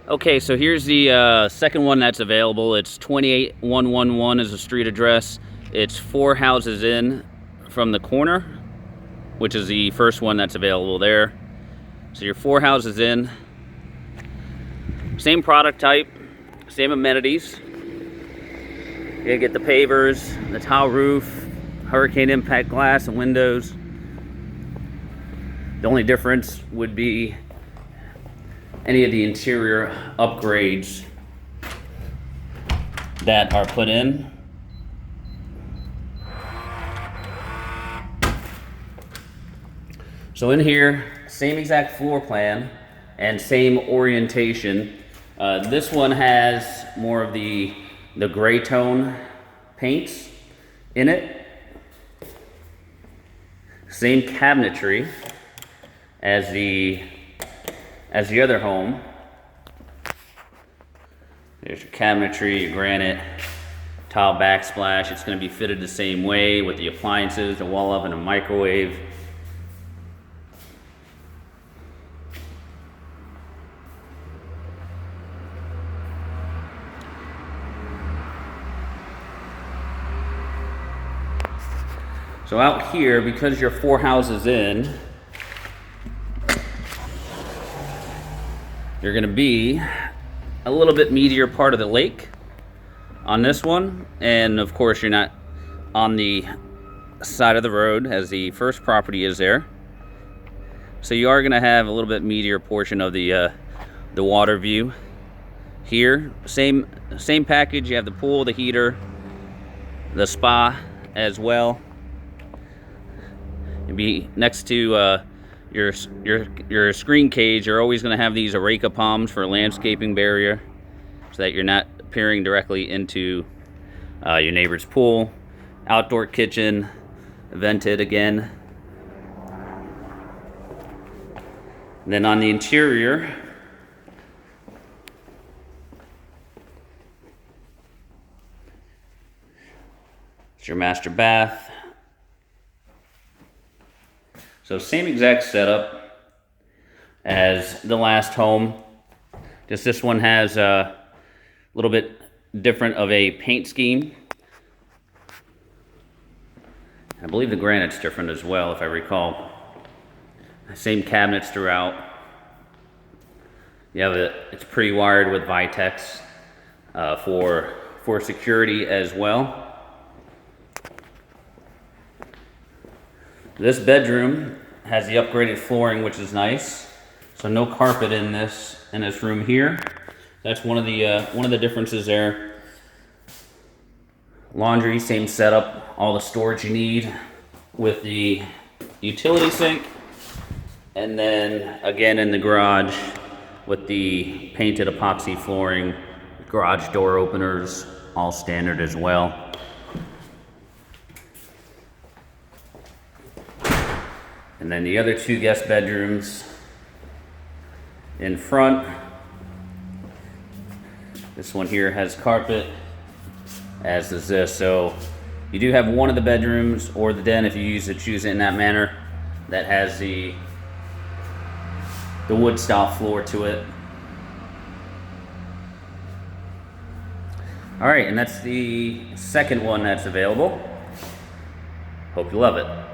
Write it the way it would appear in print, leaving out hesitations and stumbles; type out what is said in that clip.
Okay, so here's the second one that's available. It's 28111 is the street address. It's 4 houses in from the corner, which is the first one that's available there. So you're 4 houses in. Same product type, same amenities. You're gonna get the pavers, the tile roof, hurricane impact glass and windows. The only difference would be any of the interior upgrades that are put in. So in here, same exact floor plan and same orientation. This one has more of the gray tone paints in it. Same cabinetry as the other home. There's your cabinetry, your granite, tile backsplash. It's going to be fitted the same way with the appliances, the wall oven, and a microwave. So out here, because you're 4 houses in, you're going to be a little bit meatier part of the lake on this one, and of course you're not on the side of the road as the first property is there. So you are going to have a little bit meatier portion of the water view here. Same package. You have the pool, the heater, the spa as well. You'll be next to your screen cage. You're always going to have these areca palms for a landscaping barrier so that you're not peering directly into your neighbor's pool. Outdoor kitchen, vented again. And then on the interior, it's your master bath. So same exact setup as the last home. Just this one has a little bit different of a paint scheme. I believe the granite's different as well, if I recall. Same cabinets throughout. You have it's pre-wired with Vitex for security as well. This bedroom has the upgraded flooring, which is nice. So no carpet in this room here. That's one of the differences there. Laundry, same setup, all the storage you need with the utility sink. And then again in the garage with the painted epoxy flooring, garage door openers, all standard as well. And then the other 2 guest bedrooms in front. This one here has carpet, as does this. So you do have one of the bedrooms or the den, if you choose it in that manner, that has the wood style floor to it. All right, and that's the second one that's available. Hope you love it.